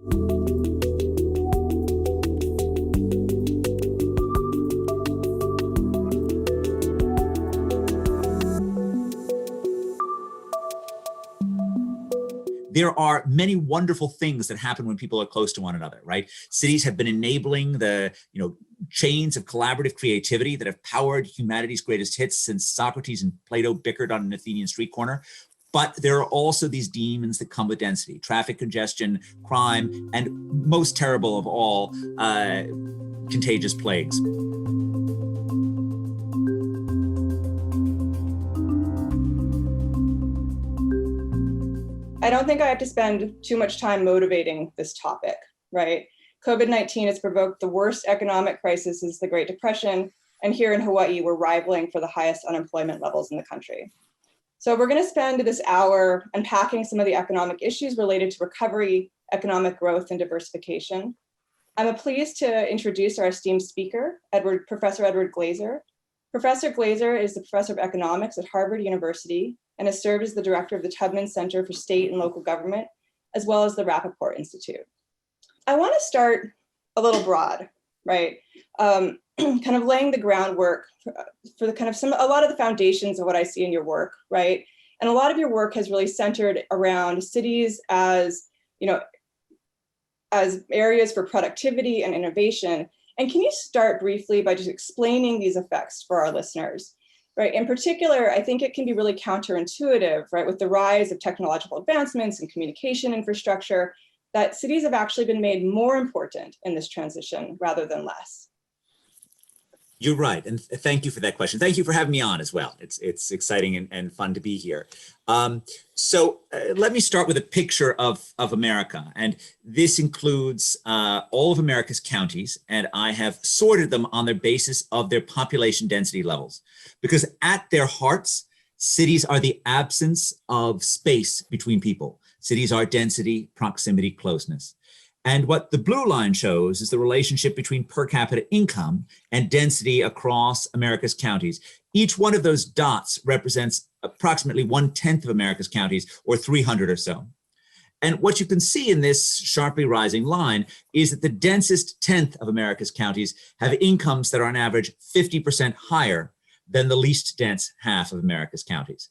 There are many wonderful things that happen when people are close to one another, right? Cities have been enabling the chains of collaborative creativity that have powered humanity's greatest hits since Socrates and Plato bickered on an Athenian street corner. But there are also these demons that come with density: traffic congestion, crime, and most terrible of all, contagious plagues. I don't think I have to spend too much time motivating this topic, right? COVID-19 has provoked the worst economic crisis since the Great Depression, and here in Hawaii, we're rivaling for the highest unemployment levels in the country. So we're going to spend this hour unpacking some of the economic issues related to recovery, economic growth, and diversification. I'm pleased to introduce our esteemed speaker, Professor Edward Glaeser. Professor Glaeser is the professor of economics at Harvard University and has served as the director of the Tubman Center for State and Local Government, as well as the Rappaport Institute. I want to start a little broad, right? Kind of laying the groundwork for a lot of the foundations of what I see in your work, right? And a lot of your work has really centered around cities as, as areas for productivity and innovation. And can you start briefly by just explaining these effects for our listeners? Right. In particular, I think it can be really counterintuitive, right, with the rise of technological advancements and communication infrastructure, that cities have actually been made more important in this transition rather than less. You're right, and thank you for that question. Thank you for having me on as well. It's exciting and fun to be here. So let me start with a picture of America, and this includes all of America's counties, and I have sorted them on the basis of their population density levels, because at their hearts, cities are the absence of space between people. Cities are density, proximity, closeness. And what the blue line shows is the relationship between per capita income and density across America's counties. Each one of those dots represents approximately 1/10 of America's counties, or 300 or so. And what you can see in this sharply rising line is that the densest 10th of America's counties have incomes that are on average 50% higher than the least dense half of America's counties.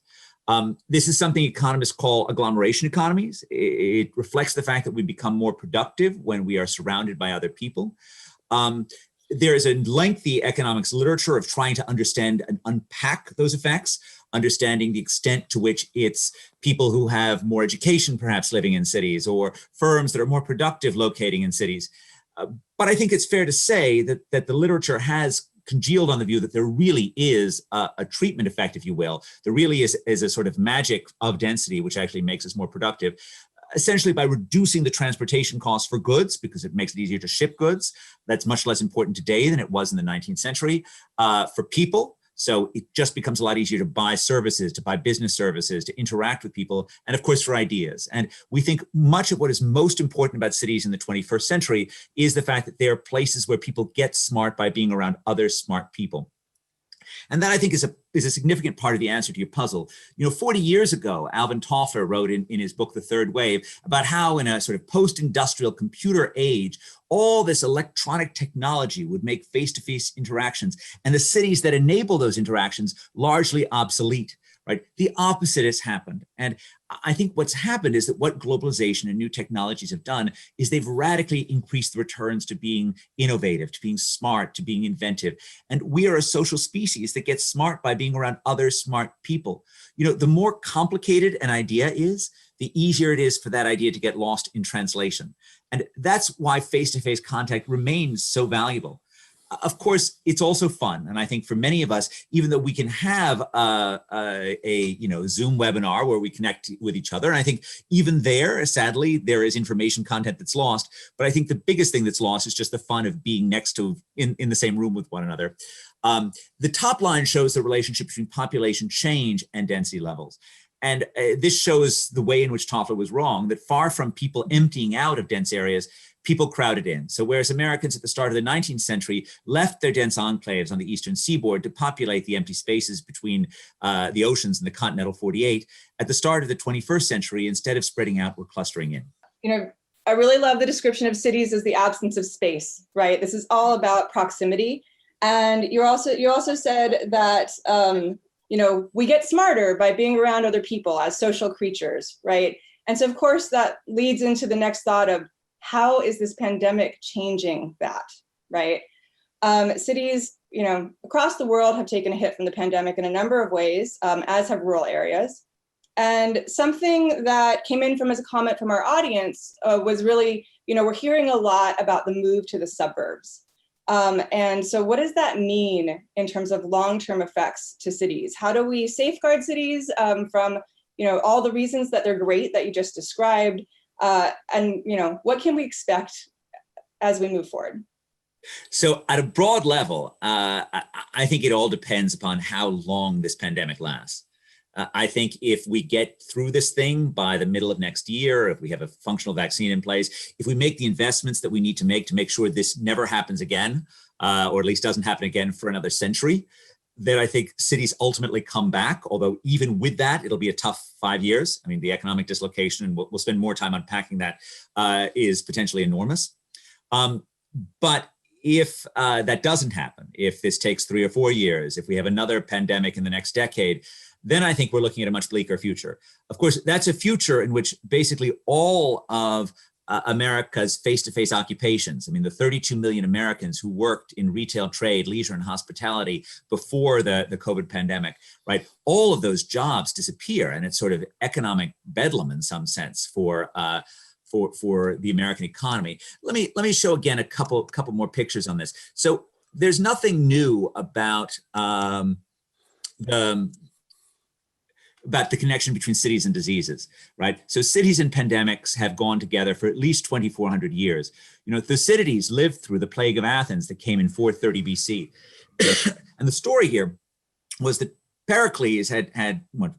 This is something economists call agglomeration economies. It reflects the fact that we become more productive when we are surrounded by other people. There is a lengthy economics literature of trying to understand and unpack those effects, understanding the extent to which it's people who have more education perhaps living in cities, or firms that are more productive locating in cities. But I think it's fair to say that the literature has congealed on the view that there really is a treatment effect, if you will. There really is a sort of magic of density, which actually makes us more productive, essentially by reducing the transportation costs for goods, because it makes it easier to ship goods. That's much less important today than it was in the 19th century. For people, so it just becomes a lot easier to buy services, to buy business services, to interact with people, and of course for ideas. And we think much of what is most important about cities in the 21st century is the fact that they are places where people get smart by being around other smart people. And that, I think, is a significant part of the answer to your puzzle. 40 years ago, Alvin Toffler wrote in his book, The Third Wave, about how in a sort of post-industrial computer age, all this electronic technology would make face-to-face interactions and the cities that enable those interactions largely obsolete. Right? The opposite has happened. And I think what's happened is that what globalization and new technologies have done is they've radically increased the returns to being innovative, to being smart, to being inventive. And we are a social species that gets smart by being around other smart people. The more complicated an idea is, the easier it is for that idea to get lost in translation. And that's why face-to-face contact remains so valuable. Of course, it's also fun. And I think for many of us, even though we can have a Zoom webinar where we connect with each other, and I think even there, sadly, there is information content that's lost. But I think the biggest thing that's lost is just the fun of being next to, in the same room with one another. The top line shows the relationship between population change and density levels. And this shows the way in which Toffler was wrong, that far from people emptying out of dense areas, people crowded in. So whereas Americans at the start of the 19th century left their dense enclaves on the eastern seaboard to populate the empty spaces between the oceans and the continental 48, at the start of the 21st century, instead of spreading out, we're clustering in. I really love the description of cities as the absence of space, right? This is all about proximity. And you also said that, we get smarter by being around other people as social creatures, right? And so of course that leads into the next thought of how is this pandemic changing that, right? Cities, across the world have taken a hit from the pandemic in a number of ways, as have rural areas. And something that came in as a comment from our audience was really, we're hearing a lot about the move to the suburbs. And so what does that mean in terms of long-term effects to cities? How do we safeguard cities from, all the reasons that they're great that you just described? And, what can we expect as we move forward? So at a broad level, I think it all depends upon how long this pandemic lasts. I think if we get through this thing by the middle of next year, if we have a functional vaccine in place, if we make the investments that we need to make sure this never happens again, or at least doesn't happen again for another century, then I think cities ultimately come back. Although even with that, it'll be a tough 5 years. I mean, the economic dislocation, and we'll spend more time unpacking that, is potentially enormous. But if that doesn't happen, if this takes 3 or 4 years, if we have another pandemic in the next decade, then I think we're looking at a much bleaker future. Of course, that's a future in which basically all of America's face-to-face occupations, I mean, the 32 million Americans who worked in retail, trade, leisure, and hospitality before the COVID pandemic, right? All of those jobs disappear, and it's sort of economic bedlam in some sense for the American economy. Let me show again a couple more pictures on this. So there's nothing new about the connection between cities and diseases, right? So cities and pandemics have gone together for at least 2,400 years. Thucydides lived through the plague of Athens that came in 430 BC. And the story here was that Pericles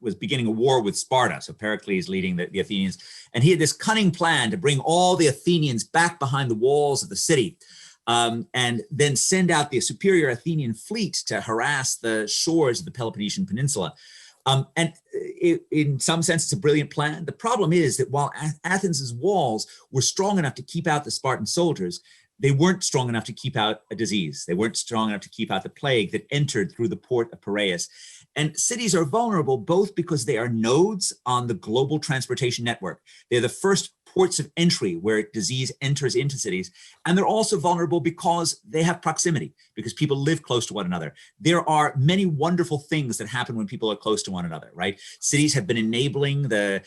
was beginning a war with Sparta. So Pericles leading the Athenians. And he had this cunning plan to bring all the Athenians back behind the walls of the city, and then send out the superior Athenian fleet to harass the shores of the Peloponnesian Peninsula. And in some sense, it's a brilliant plan. The problem is that while Athens's walls were strong enough to keep out the Spartan soldiers, they weren't strong enough to keep out a disease. They weren't strong enough to keep out the plague that entered through the port of Piraeus. And cities are vulnerable both because they are nodes on the global transportation network. They're the first ports of entry where disease enters into cities. And they're also vulnerable because they have proximity, because people live close to one another. There are many wonderful things that happen when people are close to one another, right? Cities have been enabling the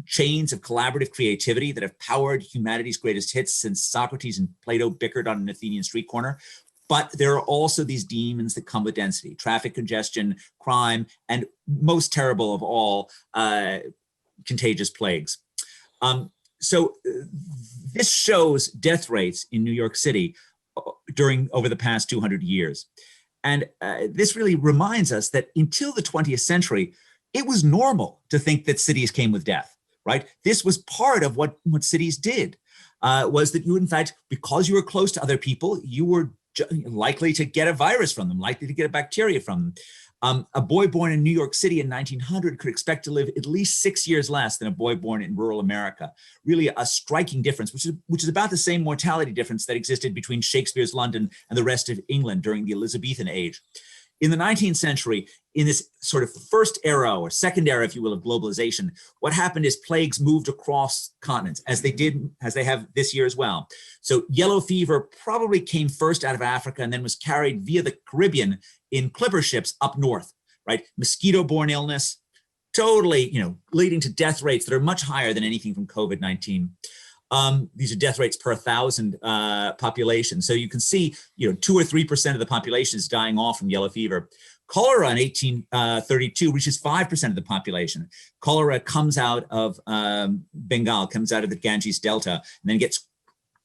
chains of collaborative creativity that have powered humanity's greatest hits since Socrates and Plato bickered on an Athenian street corner. But there are also these demons that come with density: traffic congestion, crime, and most terrible of all, contagious plagues. So this shows death rates in New York City over the past 200 years. And this really reminds us that until the 20th century, it was normal to think that cities came with death, right? This was part of what cities did, was that you, in fact, because you were close to other people, you were likely to get a virus from them, likely to get a bacteria from them. A boy born in New York City in 1900 could expect to live at least 6 years less than a boy born in rural America. Really a striking difference, which is about the same mortality difference that existed between Shakespeare's London and the rest of England during the Elizabethan age. In the 19th century, in this sort of first era or second era, if you will, of globalization, what happened is plagues moved across continents, as they have this year as well. So yellow fever probably came first out of Africa and then was carried via the Caribbean in clipper ships up north, right? Mosquito-borne illness, totally, leading to death rates that are much higher than anything from COVID-19. These are death rates per 1,000 population. So you can see, 2 or 3% of the population is dying off from yellow fever. Cholera in 1832 reaches 5% of the population. Cholera comes out of Bengal, comes out of the Ganges Delta, and then gets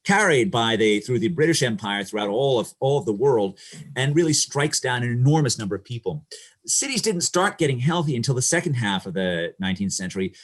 carried through the British Empire throughout all of the world, and really strikes down an enormous number of people. Cities didn't start getting healthy until the second half of the 19th century,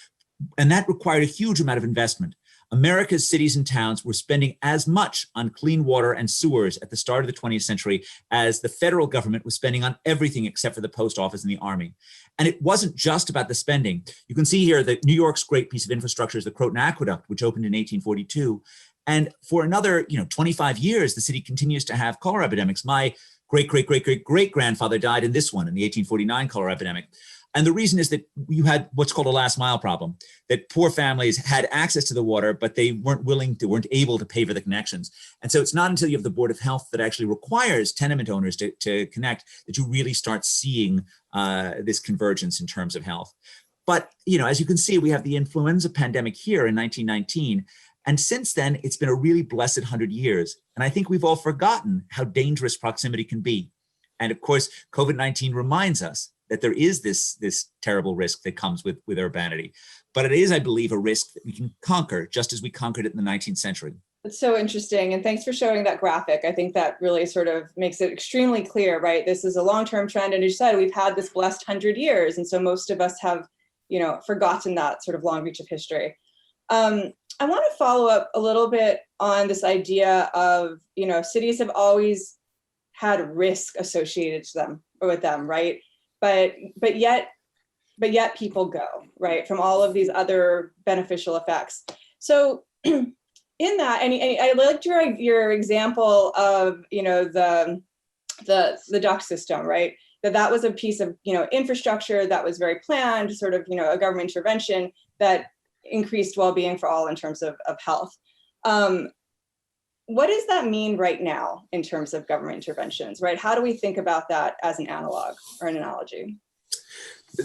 and that required a huge amount of investment. America's cities and towns were spending as much on clean water and sewers at the start of the 20th century as the federal government was spending on everything except for the post office and the army. And it wasn't just about the spending. You can see here that New York's great piece of infrastructure is the Croton Aqueduct, which opened in 1842. And for another 25 years, the city continues to have cholera epidemics. My great-great-great-great-great-grandfather died in this one, in the 1849 cholera epidemic. And the reason is that you had what's called a last mile problem, that poor families had access to the water, but they weren't able to pay for the connections. And so it's not until you have the Board of Health that actually requires tenement owners to connect that you really start seeing this convergence in terms of health. But, as you can see, we have the influenza pandemic here in 1919. And since then, it's been a really blessed 100 years. And I think we've all forgotten how dangerous proximity can be. And of course, COVID-19 reminds us that there is this terrible risk that comes with urbanity. But it is, I believe, a risk that we can conquer, just as we conquered it in the 19th century. That's so interesting. And thanks for showing that graphic. I think that really sort of makes it extremely clear, right? This is a long-term trend. And as you said, we've had this blessed 100 years. And so most of us have, forgotten that sort of long reach of history. I want to follow up a little bit on this idea of, cities have always had risk associated to them or with them, right? But yet people go, right, from all of these other beneficial effects. So in that, and I liked your example of, the duct system, right? That was a piece of, infrastructure that was very planned, sort of, a government intervention that increased well-being for all in terms of health. What does that mean right now in terms of government interventions, right? How do we think about that as an analog or an analogy?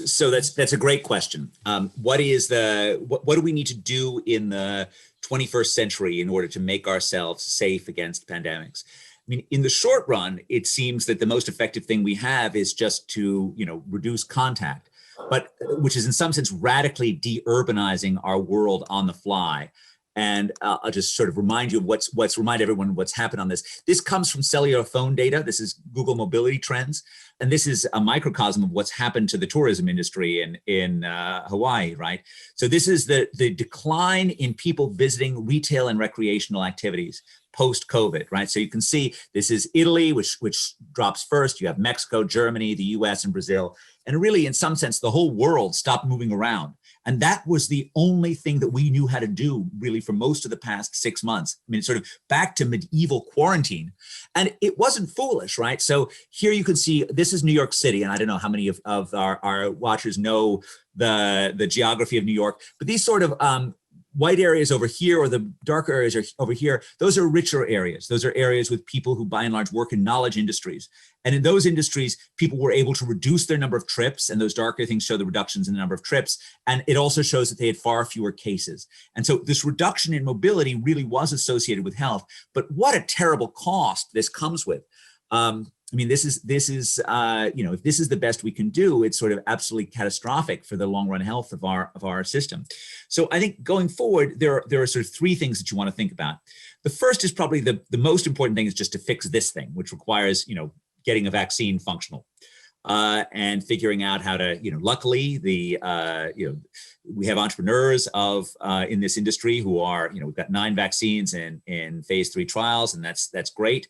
So that's a great question. What do we need to do in the 21st century in order to make ourselves safe against pandemics? I mean, in the short run, it seems that the most effective thing we have is just to, reduce contact, but which is in some sense radically de-urbanizing our world on the fly. And I'll just sort of remind you of remind everyone what's happened on this. This comes from cellular phone data. This is Google mobility trends. And this is a microcosm of what's happened to the tourism industry in Hawaii, right? So this is the decline in people visiting retail and recreational activities post-COVID, right? So you can see this is Italy, which drops first. You have Mexico, Germany, the US, and Brazil. And really, in some sense, the whole world stopped moving around. And that was the only thing that we knew how to do really for most of the past 6 months. I mean, sort of back to medieval quarantine. And it wasn't foolish, right? So here you can see, this is New York City. And I don't know how many of our watchers know the geography of New York, but these sort of white areas over here or the darker areas are over here, those are richer areas. Those are areas with people who by and large work in knowledge industries. And in those industries, people were able to reduce their number of trips, and those darker things show the reductions in the number of trips. And it also shows that they had far fewer cases. And so this reduction in mobility really was associated with health, but what a terrible cost this comes with. I mean, this is if this is the best we can do, it's sort of absolutely catastrophic for the long run health of our system. So I think going forward, there are sort of three things that you want to think about. The first is probably the most important thing is just to fix this thing, which requires, getting a vaccine functional. And figuring out how to, luckily we have entrepreneurs in this industry who are, we've got 9 vaccines in phase 3 trials, and that's great.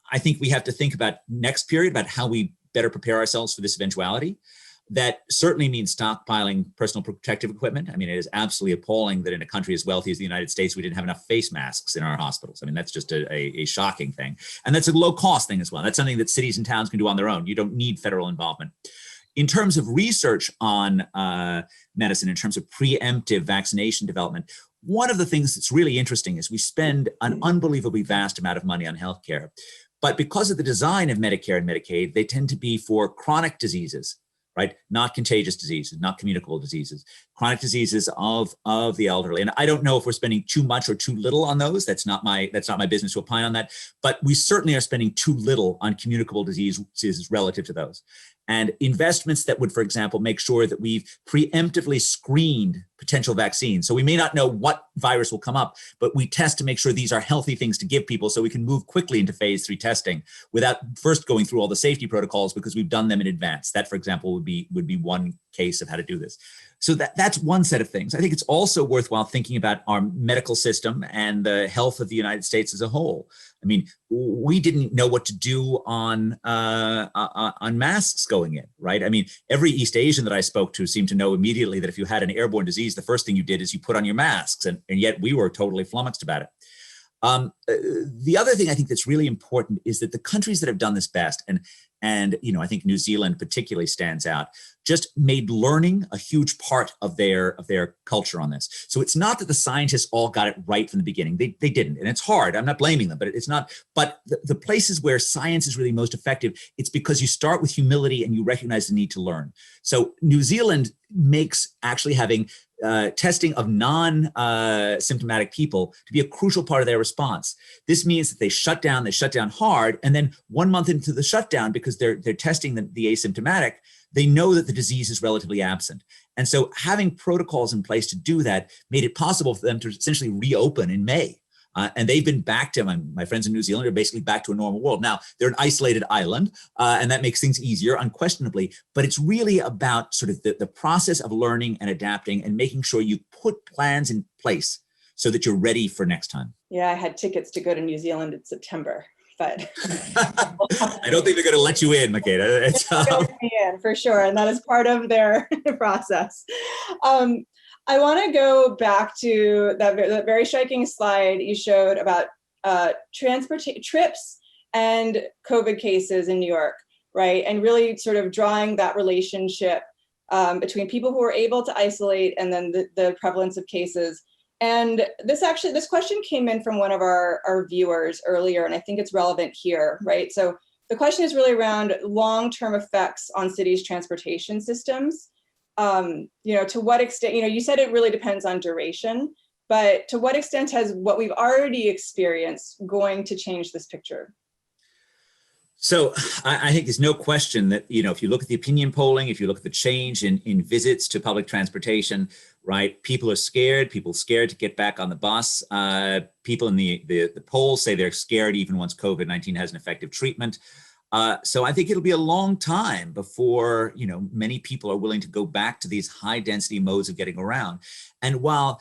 I think we have to think about next period about how we better prepare ourselves for this eventuality. That certainly means stockpiling personal protective equipment. I mean, it is absolutely appalling that in a country as wealthy as the United States, we didn't have enough face masks in our hospitals. I mean, that's just a shocking thing. And that's a low cost thing as well. That's something that cities and towns can do on their own. You don't need federal involvement. In terms of research on medicine, in terms of preemptive vaccination development, one of the things that's really interesting is we spend an unbelievably vast amount of money on healthcare. But because of the design of Medicare and Medicaid, they tend to be for chronic diseases, right? Not contagious diseases, not communicable diseases, chronic diseases of the elderly. And I don't know if we're spending too much or too little on those. That's not my business to opine on that. But we certainly are spending too little on communicable diseases relative to those. and investments that would, for example, make sure that we've preemptively screened potential vaccines. So we may not know what virus will come up, but we test to make sure these are healthy things to give people so we can move quickly into phase 3 testing without first going through all the safety protocols because we've done them in advance. That, for example, would be one case of how to do this. So that's one set of things. I think it's also worthwhile thinking about our medical system and the health of the United States as a whole. I mean, we didn't know what to do on masks going in, right? I mean, every East Asian that I spoke to seemed to know immediately that if you had an airborne disease, the first thing you did is you put on your masks, and yet we were totally flummoxed about it. The other thing I think that's really important is that the countries that have done this best, and you know, I think New Zealand particularly stands out, just made learning a huge part of their culture on this. So it's not that the scientists all got it right from the beginning. They didn't, and it's hard. I'm not blaming them, but it's not. But the places where science is really most effective, it's because you start with humility and you recognize the need to learn. So New Zealand makes actually having testing of non-symptomatic people to be a crucial part of their response. This means that they shut down hard, and then 1 month into the shutdown, because they're testing the asymptomatic, they know that the disease is relatively absent. And so having protocols in place to do that made it possible for them to essentially reopen in May. And they've been back to, my friends in New Zealand are basically back to a normal world. Now, they're an isolated island, and that makes things easier, unquestionably, but it's really about sort of the process of learning and adapting and making sure you put plans in place so that you're ready for next time. Yeah, I had tickets to go to New Zealand in September, but I don't think they're going to let you in, Makena. It's in for sure, and that is part of their process. I want to go back to that very striking slide you showed about trips and COVID cases in New York, right? And really sort of drawing that relationship between people who were able to isolate and then the prevalence of cases. And this question came in from one of our viewers earlier, and I think it's relevant here, right? So the question is really around long-term effects on cities' transportation systems. To what extent, you said it really depends on duration, but to what extent has what we've already experienced going to change this picture? So I think there's no question that, if you look at the opinion polling, if you look at the change in visits to public transportation, right, people are scared, to get back on the bus. People in the polls say they're scared even once COVID-19 has an effective treatment. So I think it'll be a long time before, many people are willing to go back to these high density modes of getting around. And while,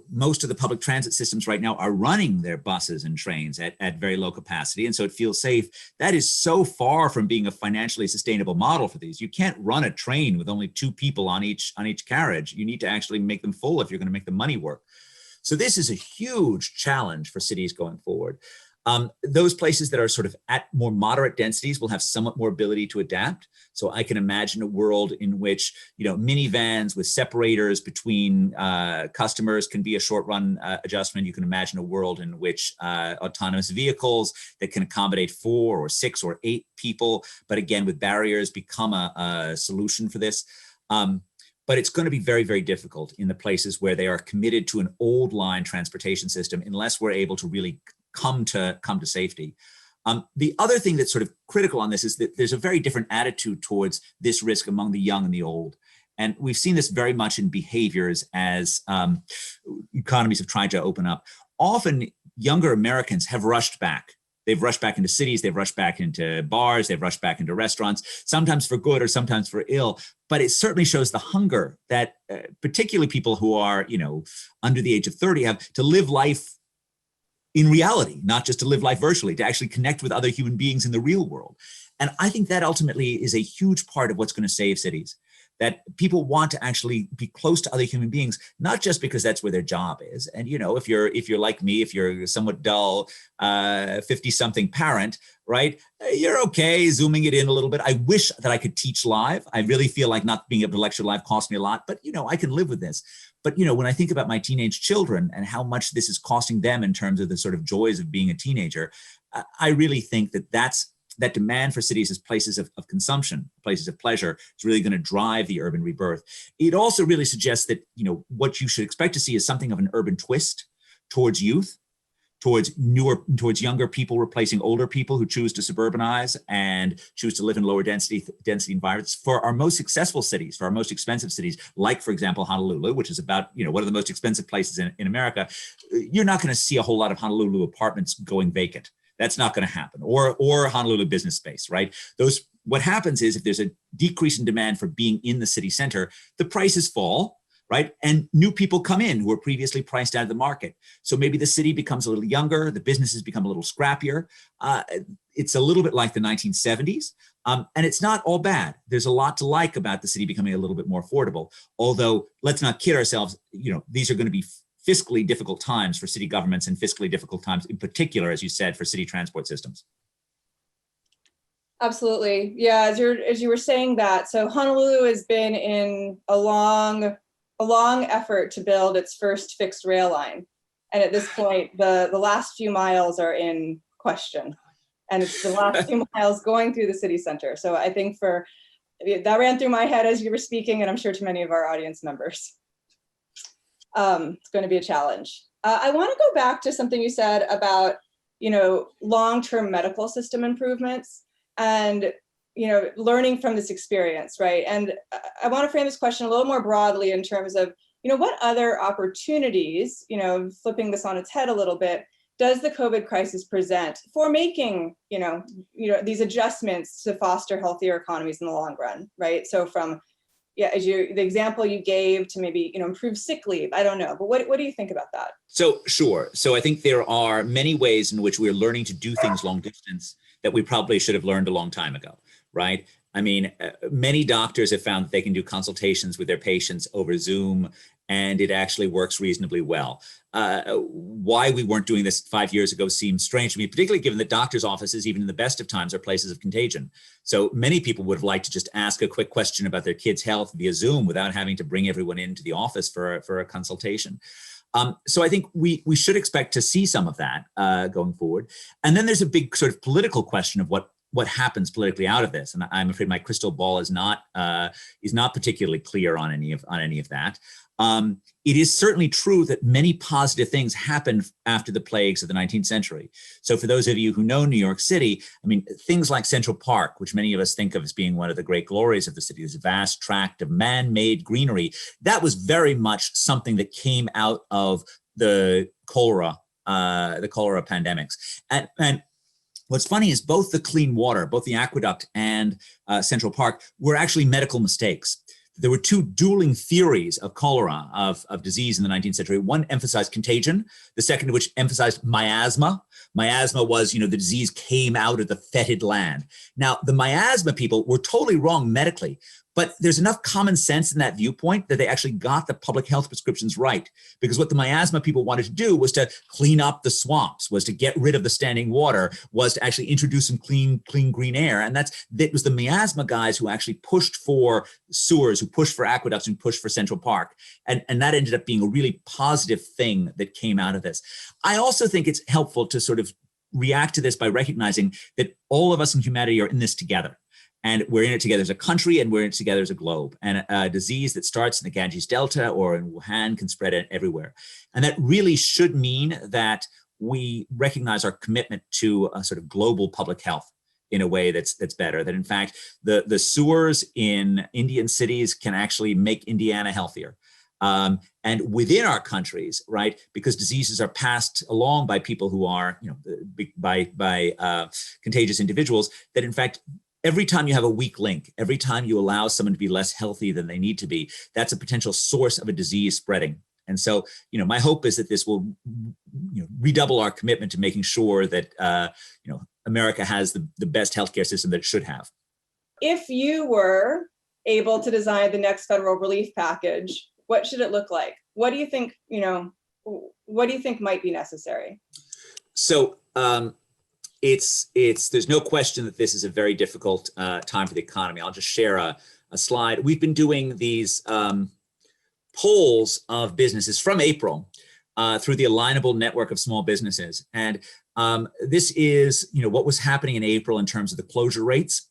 most of the public transit systems right now are running their buses and trains at very low capacity, and so it feels safe, that is so far from being a financially sustainable model for these. You can't run a train with only 2 people on each carriage. You need to actually make them full if you're going to make the money work. So this is a huge challenge for cities going forward. Those places that are sort of at more moderate densities will have somewhat more ability to adapt. So I can imagine a world in which, minivans with separators between customers can be a short run adjustment. You can imagine a world in which autonomous vehicles that can accommodate 4 or 6 or 8 people, but again, with barriers, become a solution for this. But it's going to be very, very difficult in the places where they are committed to an old line transportation system unless we're able to really come to safety. The other thing that's sort of critical on this is that there's a very different attitude towards this risk among the young and the old. And we've seen this very much in behaviors as economies have tried to open up. Often younger Americans have rushed back. They've rushed back into cities, they've rushed back into bars, they've rushed back into restaurants, sometimes for good or sometimes for ill. But it certainly shows the hunger that particularly people who are, under the age of 30 have to live life in reality, not just to live life virtually, to actually connect with other human beings in the real world. And I think that ultimately is a huge part of what's going to save cities, that people want to actually be close to other human beings, not just because that's where their job is. And, if you're like me, if you're a somewhat dull 50-something parent, right, you're okay zooming it in a little bit. I wish that I could teach live. I really feel like not being able to lecture live costs me a lot, but, I can live with this. But, when I think about my teenage children and how much this is costing them in terms of the sort of joys of being a teenager, I really think that demand for cities as places of consumption, places of pleasure, is really going to drive the urban rebirth. It also really suggests that, what you should expect to see is something of an urban twist towards youth. towards younger people replacing older people who choose to suburbanize and choose to live in lower density environments. For our most successful cities, for our most expensive cities, like for example Honolulu, which is about one of the most expensive places in America, you're not going to see a whole lot of Honolulu apartments going vacant. That's not going to happen. Or Honolulu business space, right? What happens is if there's a decrease in demand for being in the city center, the prices fall, right? And new people come in who were previously priced out of the market. So maybe the city becomes a little younger, the businesses become a little scrappier. It's a little bit like the 1970s, and it's not all bad. There's a lot to like about the city becoming a little bit more affordable. Although, let's not kid ourselves, these are going to be fiscally difficult times for city governments and fiscally difficult times in particular, as you said, for city transport systems. Absolutely. Yeah, as you were saying that, so Honolulu has been in a long effort to build its first fixed rail line. And at this point, the last few miles are in question. And it's the last few miles going through the city center. So I think that ran through my head as you were speaking, and I'm sure to many of our audience members. It's going to be a challenge. I want to go back to something you said about, long-term medical system improvements and learning from this experience, right? And I want to frame this question a little more broadly in terms of, what other opportunities, flipping this on its head a little bit, does the COVID crisis present for making, these adjustments to foster healthier economies in the long run, right? So from, the example you gave to maybe, improve sick leave, I don't know, but what do you think about that? So sure. So I think there are many ways in which we're learning to do things long distance that we probably should have learned a long time ago, right? I mean, many doctors have found that they can do consultations with their patients over Zoom, and it actually works reasonably well. Why we weren't doing this 5 years ago seems strange to me, particularly given that doctors' offices, even in the best of times, are places of contagion. So many people would have liked to just ask a quick question about their kids' health via Zoom without having to bring everyone into the office for a consultation. So I think we should expect to see some of that going forward. And then there's a big sort of political question of what happens politically out of this. And I'm afraid my crystal ball is not particularly clear on any of that. It is certainly true that many positive things happened after the plagues of the 19th century. So for those of you who know New York City, I mean, things like Central Park, which many of us think of as being one of the great glories of the city, this vast tract of man-made greenery, that was very much something that came out of the cholera pandemics. And what's funny is both the clean water, both the aqueduct and Central Park, were actually medical mistakes. There were two dueling theories of cholera, of disease in the 19th century. One emphasized contagion, the second of which emphasized miasma. Miasma was, the disease came out of the fetid land. Now, the miasma people were totally wrong medically, but there's enough common sense in that viewpoint that they actually got the public health prescriptions right. Because what the miasma people wanted to do was to clean up the swamps, was to get rid of the standing water, was to actually introduce some clean green air. And that was the miasma guys who actually pushed for sewers, who pushed for aqueducts, and pushed for Central Park. And that ended up being a really positive thing that came out of this. I also think it's helpful to sort of react to this by recognizing that all of us in humanity are in this together. And we're in it together as a country, and we're in it together as a globe. And a disease that starts in the Ganges Delta or in Wuhan can spread everywhere. And that really should mean that we recognize our commitment to a sort of global public health in a way that's better. That in fact, the sewers in Indian cities can actually make Indiana healthier. And within our countries, right, because diseases are passed along by people who are, by contagious individuals, that in fact, every time you have a weak link, every time you allow someone to be less healthy than they need to be, that's a potential source of a disease spreading. And so, my hope is that this will, redouble our commitment to making sure that, America has the best healthcare system that it should have. If you were able to design the next federal relief package, what should it look like? What do you think, what do you think might be necessary? So, there's no question that this is a very difficult time for the economy. I'll just share a slide. We've been doing these polls of businesses from April through the Alignable Network of Small Businesses. And this is, what was happening in April in terms of the closure rates.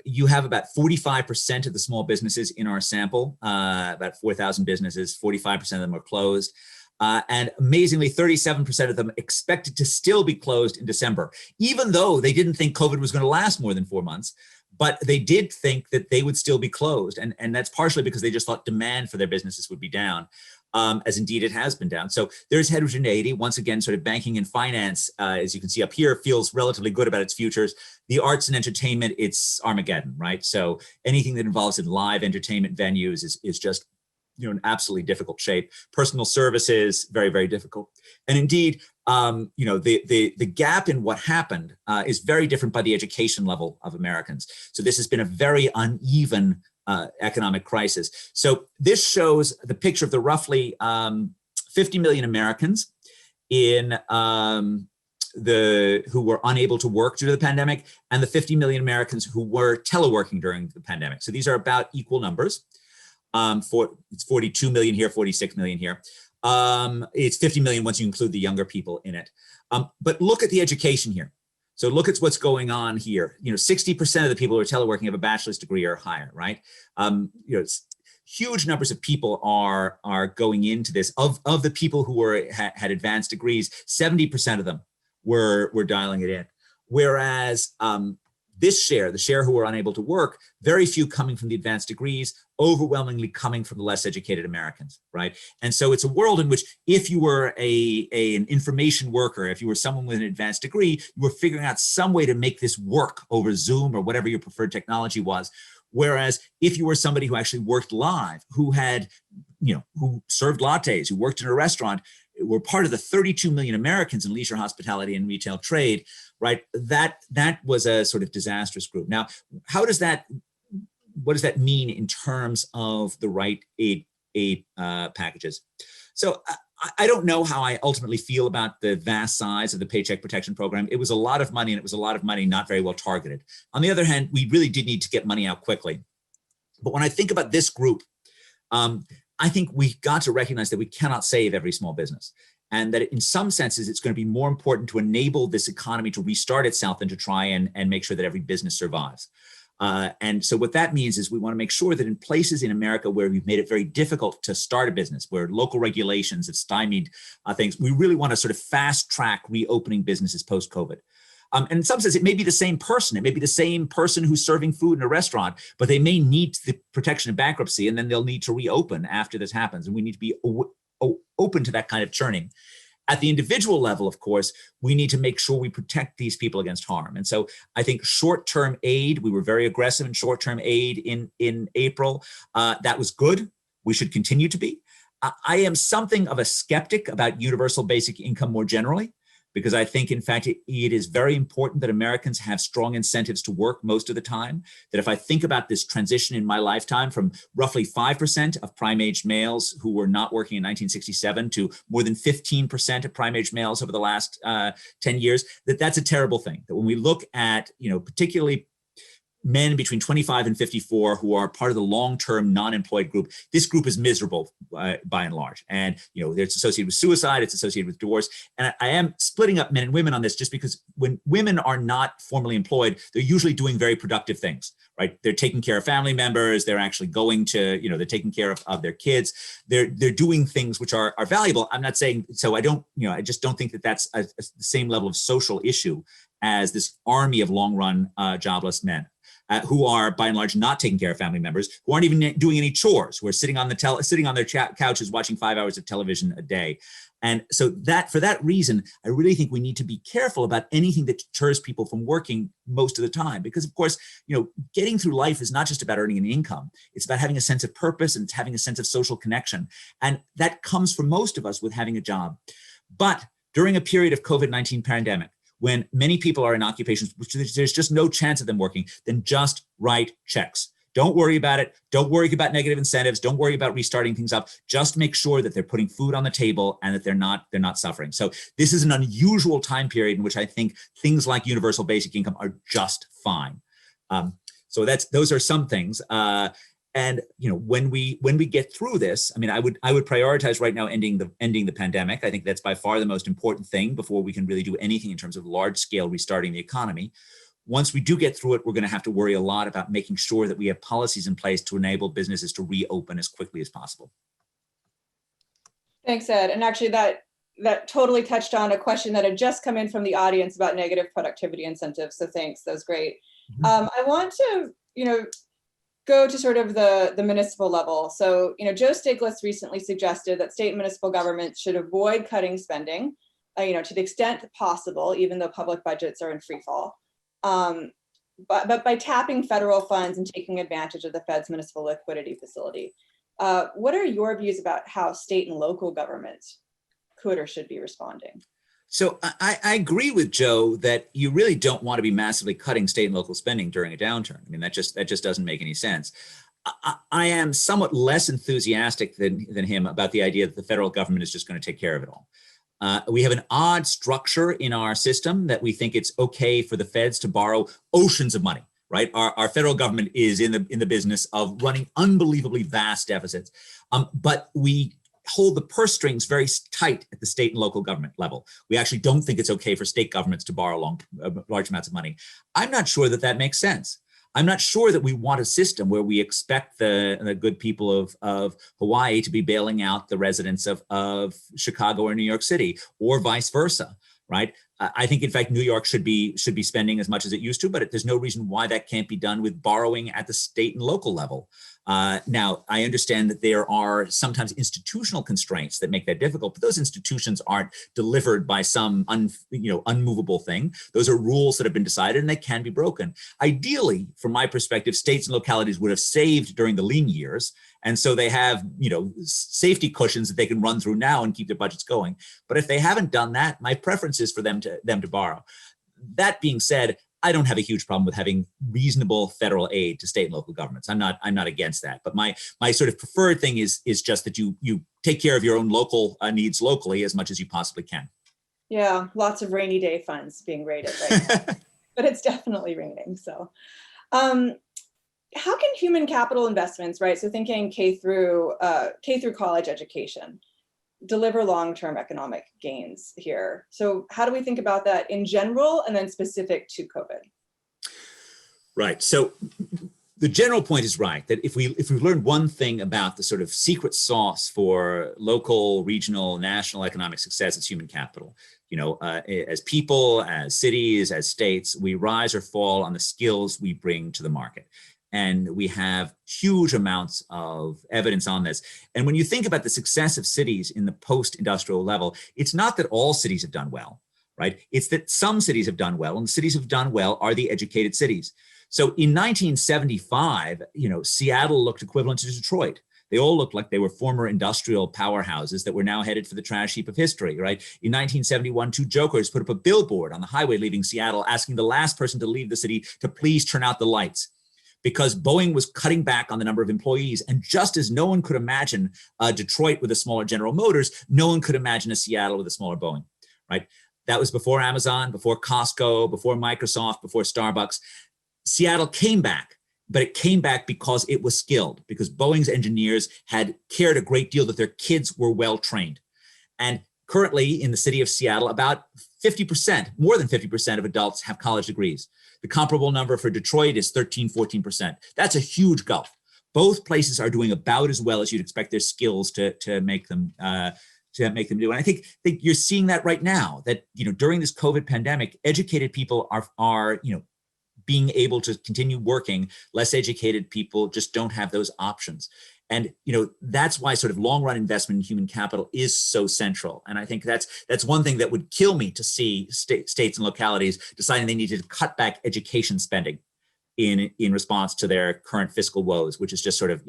You have about 45% of the small businesses in our sample, about 4,000 businesses, 45% of them are closed. And amazingly, 37% of them expected to still be closed in December, even though they didn't think COVID was going to last more than 4 months. But they did think that they would still be closed. And that's partially because they just thought demand for their businesses would be down, as indeed it has been down. So there's heterogeneity. Once again, sort of banking and finance, as you can see up here, feels relatively good about its futures. The arts and entertainment, it's Armageddon, right? So anything that involves in live entertainment venues is just in absolutely difficult shape. Personal services, very, very difficult. And indeed, the gap in what happened is very different by the education level of Americans. So this has been a very uneven economic crisis. So this shows the picture of the roughly 50 million Americans who were unable to work due to the pandemic, and the 50 million Americans who were teleworking during the pandemic. So these are about equal numbers. It's 42 million here, 46 million here. It's 50 million once you include the younger people in it. But look at the education here. So look at what's going on here. 60% of the people who are teleworking have a bachelor's degree or higher, right? It's huge numbers of people are going into this. Of the people who had advanced degrees, 70% of them were dialing it in. Whereas this share, the share who are unable to work, very few coming from the advanced degrees, overwhelmingly coming from the less educated Americans, right? And so it's a world in which if you were an information worker, if you were someone with an advanced degree, you were figuring out some way to make this work over Zoom or whatever your preferred technology was. Whereas if you were somebody who actually worked live, who had, who served lattes, who worked in a restaurant, were part of the 32 million Americans in leisure, hospitality, and retail trade, right? That was a sort of disastrous group. Now, what does that mean in terms of the right aid packages? So I don't know how I ultimately feel about the vast size of the Paycheck Protection Program. It was a lot of money, and it was a lot of money not very well targeted. On the other hand, we really did need to get money out quickly. But when I think about this group, I think we've got to recognize that we cannot save every small business, and that in some senses, it's going to be more important to enable this economy to restart itself than to try and make sure that every business survives. And so what that means is we want to make sure that in places in America where we've made it very difficult to start a business, where local regulations have stymied things, we really want to sort of fast track reopening businesses post-COVID. And in some sense, it may be the same person. It may be the same person who's serving food in a restaurant, but they may need the protection of bankruptcy, and then they'll need to reopen after this happens. And we need to be open to that kind of churning. At the individual level, of course, we need to make sure we protect these people against harm. And so I think short-term aid, we were very aggressive in short-term aid in April. That was good. We should continue to be. I am something of a skeptic about universal basic income more generally, because I think, in fact, it is very important that Americans have strong incentives to work most of the time. That if I think about this transition in my lifetime from roughly 5% of prime-aged males who were not working in 1967 to more than 15% of prime-aged males over the last 10 years, that's a terrible thing. That when we look at, particularly men between 25 and 54 who are part of the long-term non-employed group, this group is miserable by and large. And, it's associated with suicide, it's associated with divorce. And I am splitting up men and women on this just because when women are not formally employed, they're usually doing very productive things, right? They're taking care of family members, they're actually going to, they're taking care of their kids. They're doing things which are valuable. I'm not saying, so I don't, I just don't think that that's the same level of social issue as this army of long-run jobless men. Who are by and large not taking care of family members, who aren't even doing any chores, who are sitting on their couches watching 5 hours of television a day. And so for that reason, I really think we need to be careful about anything that deters people from working most of the time. Because of course, getting through life is not just about earning an income. It's about having a sense of purpose, and it's having a sense of social connection. And that comes for most of us with having a job. But during a period of COVID-19 pandemic, when many people are in occupations which there's just no chance of them working, then just write checks. Don't worry about it. Don't worry about negative incentives. Don't worry about restarting things up. Just make sure that they're putting food on the table and that they're not suffering. So this is an unusual time period in which I think things like universal basic income are just fine. So those are some things. And when we get through this, I mean, I would prioritize right now ending the pandemic. I think that's by far the most important thing before we can really do anything in terms of large scale restarting the economy. Once we do get through it, we're going to have to worry a lot about making sure that we have policies in place to enable businesses to reopen as quickly as possible. Thanks, Ed. And actually that totally touched on a question that had just come in from the audience about negative productivity incentives. So thanks, that was great. I want to, go to sort of the municipal level. So, Joe Stiglitz recently suggested that state and municipal governments should avoid cutting spending, to the extent possible, even though public budgets are in free fall. But by tapping federal funds and taking advantage of the Fed's municipal liquidity facility. What are your views about how state and local governments could or should be responding? So I agree with Joe that you really don't want to be massively cutting state and local spending during a downturn. I mean, that just doesn't make any sense. I am somewhat less enthusiastic than him about the idea that the federal government is just going to take care of it all. We have an odd structure in our system that we think it's okay for the feds to borrow oceans of money, right? Our federal government is in the business of running unbelievably vast deficits, but we hold the purse strings very tight at the state and local government level. We actually don't think it's okay for state governments to borrow large amounts of money. I'm not sure that makes sense. I'm not sure that we want a system where we expect the good people of Hawaii to be bailing out the residents of Chicago or New York City, or vice versa, right? I think, in fact, New York should be spending as much as it used to, but there's no reason why that can't be done with borrowing at the state and local level. Now, I understand that there are sometimes institutional constraints that make that difficult, but those institutions aren't delivered by some unmovable thing. Those are rules that have been decided and they can be broken. Ideally, from my perspective, states and localities would have saved during the lean years. And so they have, safety cushions that they can run through now and keep their budgets going. But if they haven't done that, my preference is for them to borrow. That being said, I don't have a huge problem with having reasonable federal aid to state and local governments. I'm not against that. But my sort of preferred thing is just that you take care of your own local needs locally as much as you possibly can. Yeah, lots of rainy day funds being raided right now, but it's definitely raining. So, how can human capital investments, right? So thinking K through college education, deliver long-term economic gains here. So how do we think about that in general and then specific to COVID? Right. So the general point is right, that if we learn one thing about the sort of secret sauce for local, regional, national economic success, it's human capital. As people, as cities, as states, we rise or fall on the skills we bring to the market. And we have huge amounts of evidence on this. And when you think about the success of cities in the post-industrial level, it's not that all cities have done well, right? It's that some cities have done well, and the cities have done well are the educated cities. So in 1975, Seattle looked equivalent to Detroit. They all looked like they were former industrial powerhouses that were now headed for the trash heap of history, right? In 1971, two jokers put up a billboard on the highway leaving Seattle asking the last person to leave the city to please turn out the lights, because Boeing was cutting back on the number of employees. And just as no one could imagine Detroit with a smaller General Motors, no one could imagine a Seattle with a smaller Boeing, right? That was before Amazon, before Costco, before Microsoft, before Starbucks. Seattle came back, but it came back because it was skilled, because Boeing's engineers had cared a great deal that their kids were well trained. And currently in the city of Seattle, about 50%, more than 50% of adults have college degrees. The comparable number for Detroit is 13, 14%. That's a huge gulf. Both places are doing about as well as you'd expect their skills to make them do. And I think you're seeing that right now, that during this COVID pandemic, educated people are being able to continue working. Less educated people just don't have those options. And that's why sort of long run investment in human capital is so central. And I think that's one thing that would kill me to see states and localities deciding they needed to cut back education spending in response to their current fiscal woes, which is just sort of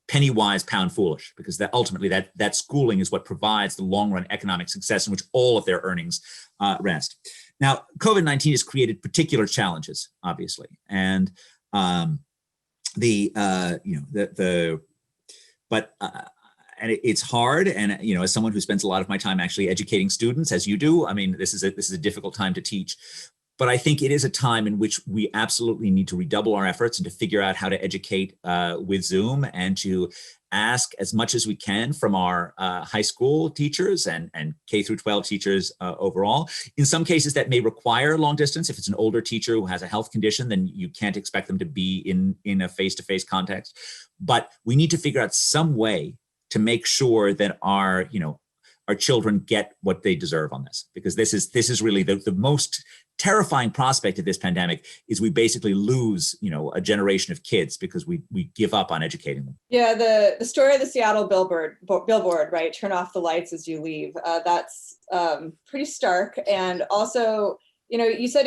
penny wise, pound foolish, because ultimately that schooling is what provides the long run economic success in which all of their earnings rest. Now, COVID-19 has created particular challenges, obviously, and it's hard. And as someone who spends a lot of my time actually educating students, as you do, I mean, this is a difficult time to teach. But I think it is a time in which we absolutely need to redouble our efforts and to figure out how to educate with Zoom, and to ask as much as we can from our high school teachers and K through 12 teachers overall. In some cases that may require long distance. If it's an older teacher who has a health condition, then you can't expect them to be in a face-to-face context. But we need to figure out some way to make sure that our children get what they deserve on this, because this is really the most terrifying prospect of this pandemic is we basically lose, a generation of kids because we give up on educating them. Yeah, the story of the Seattle billboard, right? Turn off the lights as you leave. That's pretty stark. And also, you said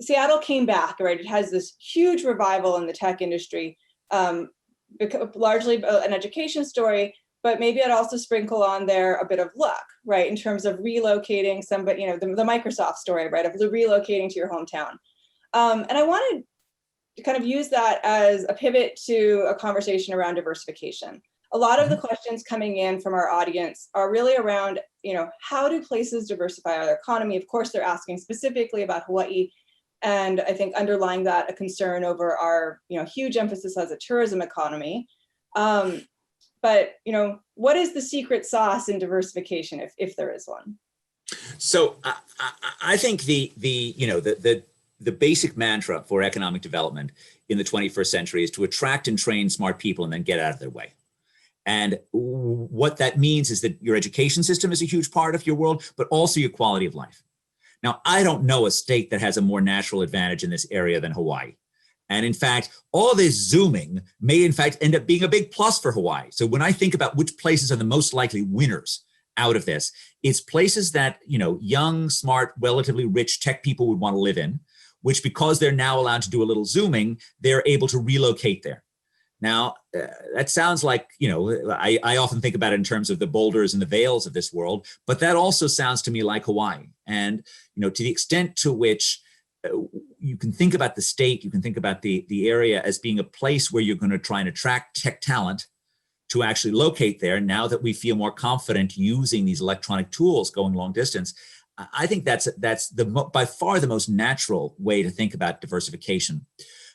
Seattle came back, right? It has this huge revival in the tech industry, largely an education story, but maybe I'd also sprinkle on there a bit of luck, right? In terms of relocating somebody, the Microsoft story, right? Of relocating to your hometown. And I wanted to kind of use that as a pivot to a conversation around diversification. A lot of the questions coming in from our audience are really around, how do places diversify our economy? Of course, they're asking specifically about Hawaii. And I think underlying that, a concern over our, huge emphasis as a tourism economy. But, what is the secret sauce in diversification, if there is one? So I think the basic mantra for economic development in the 21st century is to attract and train smart people and then get out of their way. And what that means is that your education system is a huge part of your world, but also your quality of life. Now, I don't know a state that has a more natural advantage in this area than Hawaii. And in fact, all this zooming may in fact end up being a big plus for Hawaii. So when I think about which places are the most likely winners out of this, it's places that, young, smart, relatively rich tech people would want to live in, which because they're now allowed to do a little zooming, they're able to relocate there. Now, that sounds like, I often think about it in terms of the boulders and the veils of this world, but that also sounds to me like Hawaii. And, to the extent to which you can think about the state, you can think about the area as being a place where you're going to try and attract tech talent to actually locate there. Now that we feel more confident using these electronic tools going long distance, I think that's by far the most natural way to think about diversification.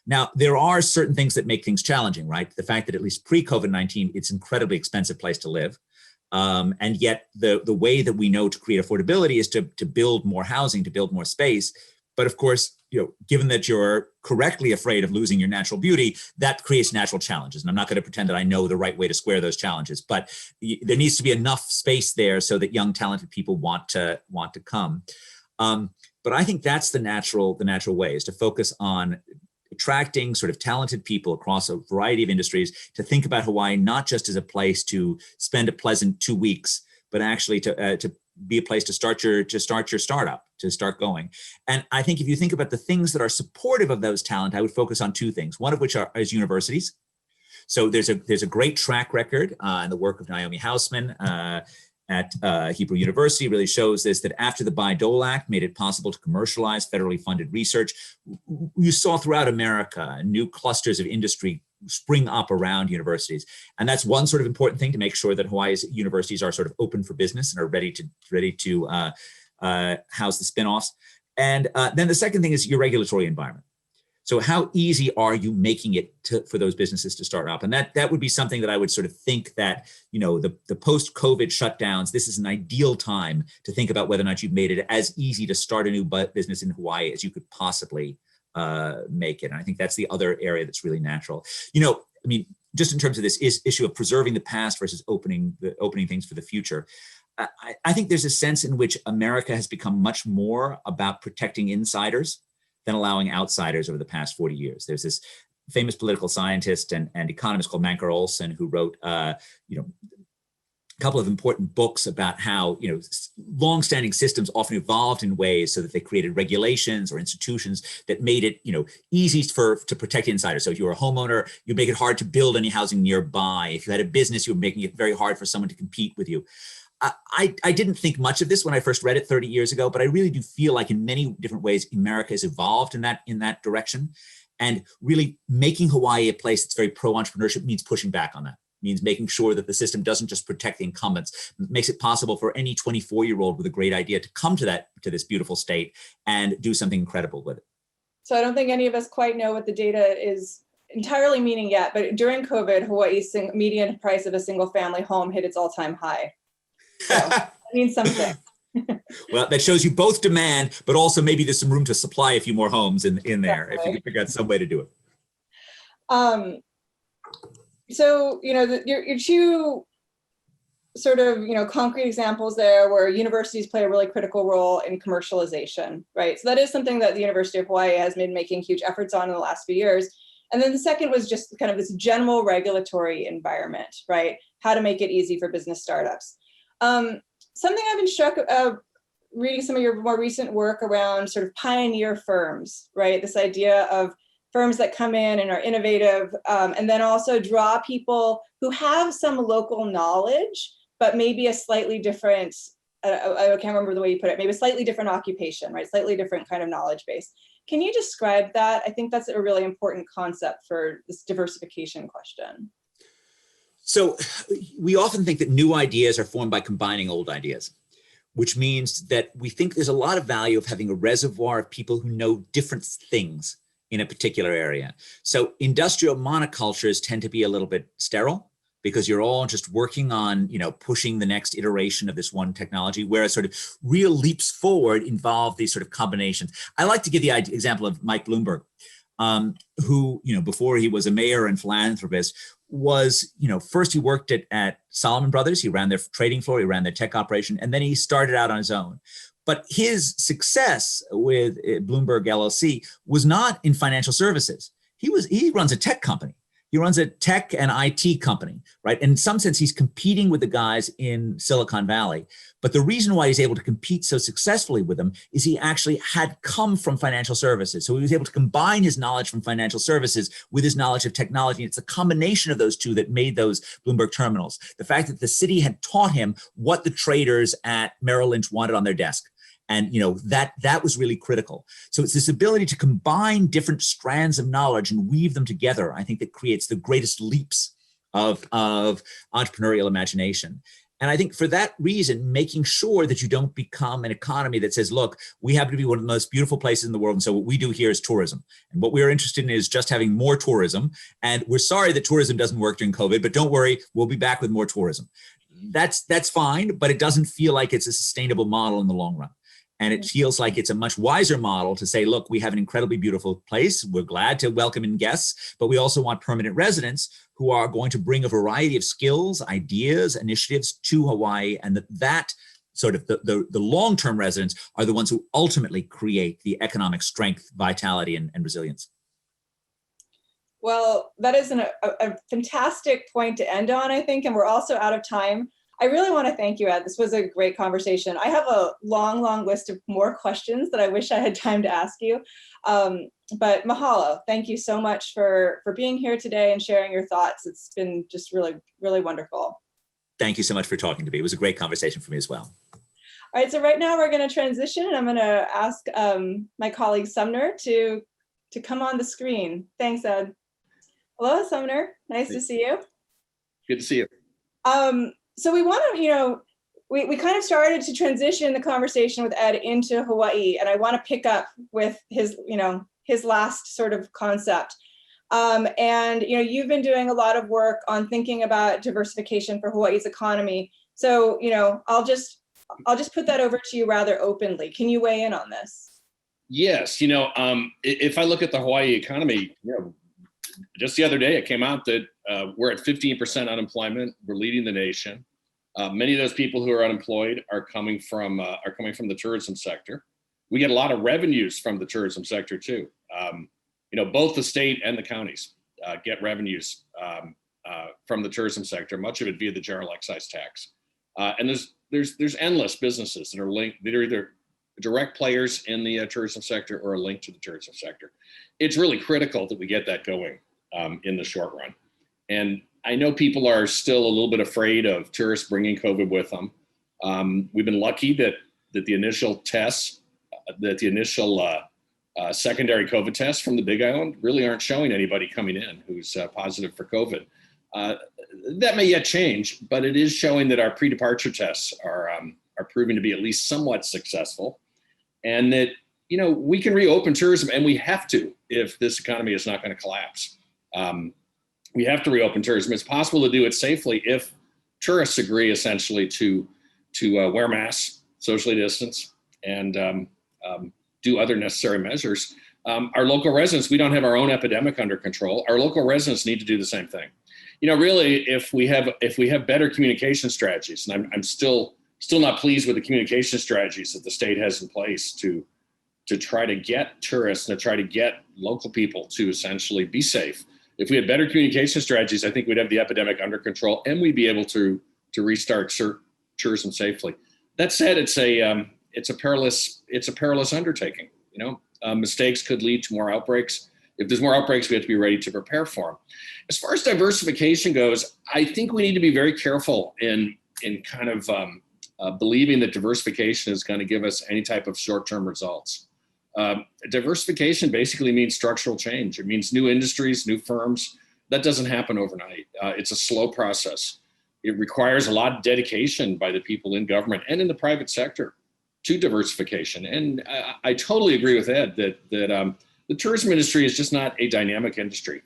Now, there are certain things that make things challenging, right? The fact that at least pre-COVID-19, it's an incredibly expensive place to live. And yet the way that we know to create affordability is to build more housing, to build more space. But of course, given that you're correctly afraid of losing your natural beauty, that creates natural challenges. And I'm not going to pretend that I know the right way to square those challenges, but there needs to be enough space there so that young, talented people want to come. But I think that's the natural way, is to focus on attracting sort of talented people across a variety of industries to think about Hawaii not just as a place to spend a pleasant 2 weeks, but actually to be a place to start your startup, to start going. And I think if you think about the things that are supportive of those talent, I would focus on two things. One of which is universities. So there's a great track record in the work of Naomi Hausman at Hebrew University really shows this, that after the Bayh-Dole Act made it possible to commercialize federally funded research, you saw throughout America new clusters of industry spring up around universities. And that's one sort of important thing, to make sure that Hawaii's universities are sort of open for business and are ready to house the spinoffs. And then the second thing is your regulatory environment. So how easy are you making it for those businesses to start up? And that would be something that I would sort of think that, the post-COVID shutdowns, this is an ideal time to think about whether or not you've made it as easy to start a new business in Hawaii as you could possibly make it. And I think that's the other area that's really natural. Just in terms of this issue of preserving the past versus opening things for the future, I think there's a sense in which America has become much more about protecting insiders than allowing outsiders over the past 40 years. There's this famous political scientist and economist called Mancur Olson, who wrote, a couple of important books about how, longstanding systems often evolved in ways so that they created regulations or institutions that made it, easy to protect insiders. So if you were a homeowner, you make it hard to build any housing nearby. If you had a business, you were making it very hard for someone to compete with you. I didn't think much of this when I first read it 30 years ago, but I really do feel like in many different ways, America has evolved in that direction. And really making Hawaii a place that's very pro-entrepreneurship means pushing back on that, means making sure that the system doesn't just protect the incumbents, makes it possible for any 24-year-old with a great idea to come to this beautiful state and do something incredible with it. So I don't think any of us quite know what the data is entirely meaning yet, but during COVID, Hawaii's median price of a single family home hit its all-time high. So that means something. Well, that shows you both demand, but also maybe there's some room to supply a few more homes in there, if you can figure out some way to do it. So, your two sort of, concrete examples there where universities play a really critical role in commercialization, right? So that is something that the University of Hawaii has been making huge efforts on in the last few years. And then the second was just kind of this general regulatory environment, right? How to make it easy for business startups. Something I've been struck reading some of your more recent work around sort of pioneer firms, right? This idea of firms that come in and are innovative, and then also draw people who have some local knowledge, but maybe a slightly different, I can't remember the way you put it, maybe a slightly different occupation, right? Slightly different kind of knowledge base. Can you describe that? I think that's a really important concept for this diversification question. So we often think that new ideas are formed by combining old ideas, which means that we think there's a lot of value of having a reservoir of people who know different things in a particular area. So industrial monocultures tend to be a little bit sterile because you're all just working on, pushing the next iteration of this one technology, whereas sort of real leaps forward involve these sort of combinations. I like to give the example of Mike Bloomberg, who, before he was a mayor and philanthropist, was, first he worked at Salomon Brothers. He ran their trading floor, he ran their tech operation, and then he started out on his own. But his success with Bloomberg LLC was not in financial services. He runs a tech company. He runs a tech and IT company, right? And in some sense, he's competing with the guys in Silicon Valley. But the reason why he's able to compete so successfully with them is he actually had come from financial services. So he was able to combine his knowledge from financial services with his knowledge of technology. It's a combination of those two that made those Bloomberg terminals. The fact that the city had taught him what the traders at Merrill Lynch wanted on their desk. And that was really critical. So it's this ability to combine different strands of knowledge and weave them together, I think, that creates the greatest leaps of entrepreneurial imagination. And I think for that reason, making sure that you don't become an economy that says, look, we happen to be one of the most beautiful places in the world. And so what we do here is tourism. And what we're interested in is just having more tourism. And we're sorry that tourism doesn't work during COVID, but don't worry, we'll be back with more tourism. That's fine, but it doesn't feel like it's a sustainable model in the long run. And it feels like it's a much wiser model to say, look, we have an incredibly beautiful place. We're glad to welcome in guests, but we also want permanent residents who are going to bring a variety of skills, ideas, initiatives to Hawaii. And that sort of the long-term residents are the ones who ultimately create the economic strength, vitality, and resilience. Well, that is a fantastic point to end on, I think, and we're also out of time. I really want to thank you, Ed. This was a great conversation. I have a long list of more questions that I wish I had time to ask you. But mahalo. Thank you so much for being here today and sharing your thoughts. It's been just really, really wonderful. Thank you so much for talking to me. It was a great conversation for me as well. All right, so right now we're going to transition, and I'm going to ask my colleague Sumner to come on the screen. Thanks, Ed. Hello, Sumner. Nice to see you. Good to see you. So we want to, we kind of started to transition the conversation with Ed into Hawaii, and I want to pick up with his, his last sort of concept. And you've been doing a lot of work on thinking about diversification for Hawaii's economy. So I'll just put that over to you rather openly. Can you weigh in on this? Yes, if I look at the Hawaii economy, just the other day it came out that we're at 15% unemployment. We're leading the nation. Many of those people who are unemployed are coming from the tourism sector. We get a lot of revenues from the tourism sector too. Both the state and the counties get revenues from the tourism sector, much of it via the general excise tax. And there's endless businesses that are linked, that are either direct players in the tourism sector or are linked to the tourism sector. It's really critical that we get that going in the short run. And I know people are still a little bit afraid of tourists bringing COVID with them. We've been lucky that the initial tests, secondary COVID tests from the Big Island really aren't showing anybody coming in who's positive for COVID. That may yet change, but it is showing that our pre-departure tests are proving to be at least somewhat successful, and that we can reopen tourism, and we have to if this economy is not going to collapse. We have to reopen tourism. It's possible to do it safely if tourists agree essentially to wear masks, socially distance, and do other necessary measures. Our local residents, we don't have our own epidemic under control. Our local residents need to do the same thing. really, if we have better communication strategies, and I'm still not pleased with the communication strategies that the state has in place to try to get tourists and to try to get local people to essentially be safe. If we had better communication strategies, I think we'd have the epidemic under control and we'd be able to restart tourism safely. That said, it's a perilous undertaking. Mistakes could lead to more outbreaks. If there's more outbreaks, we have to be ready to prepare for them. As far as diversification goes, I think we need to be very careful in kind of believing that diversification is going to give us any type of short-term results. Diversification basically means structural change. It means new industries, new firms. That doesn't happen overnight. It's a slow process. It requires a lot of dedication by the people in government and in the private sector to diversification. And I totally agree with Ed that the tourism industry is just not a dynamic industry.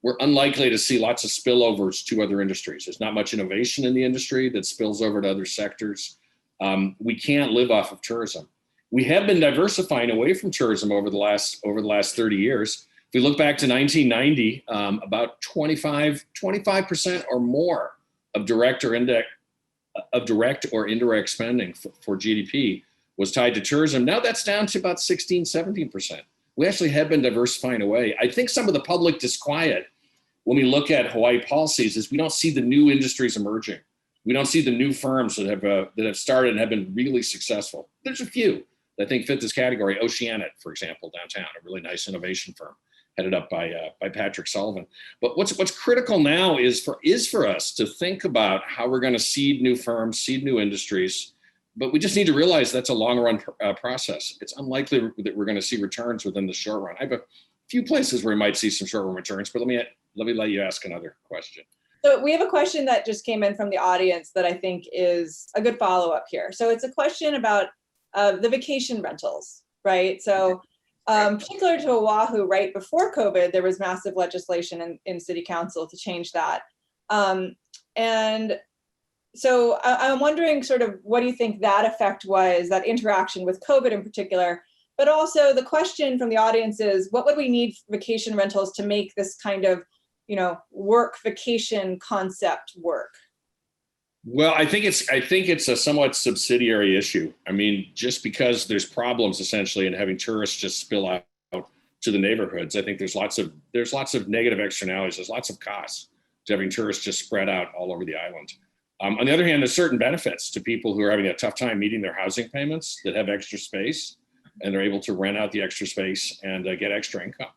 We're unlikely to see lots of spillovers to other industries. There's not much innovation in the industry that spills over to other sectors. We can't live off of tourism. We have been diversifying away from tourism over the last 30 years. If we look back to 1990, about 25% or more of direct or indirect spending for GDP was tied to tourism. Now that's down to about 16, 17%. We actually have been diversifying away. I think some of the public disquiet when we look at Hawaii policies is we don't see the new industries emerging. We don't see the new firms that have started and have been really successful. There's a few that I think fit this category. Oceanic, for example, downtown, a really nice innovation firm headed up by Patrick Sullivan. But what's critical now is for us to think about how we're going to seed new firms, seed new industries. But we just need to realize that's a long run process. It's unlikely that we're going to see returns within the short run. I have a few places where we might see some short run returns, but let me let you ask another question. So we have a question that just came in from the audience that I think is a good follow-up here. So it's a question about the vacation rentals, right? So particular to Oahu, right before COVID, there was massive legislation in city council to change that. And so I'm wondering sort of what do you think that effect was, that interaction with COVID in particular, but also the question from the audience is, what would we need vacation rentals to make this kind of, work vacation concept work? Well, I think it's a somewhat subsidiary issue. I mean, just because there's problems essentially in having tourists just spill out to the neighborhoods, I think there's lots of negative externalities. There's lots of costs to having tourists just spread out all over the island. On the other hand, there's certain benefits to people who are having a tough time meeting their housing payments that have extra space, and they're able to rent out the extra space and get extra income.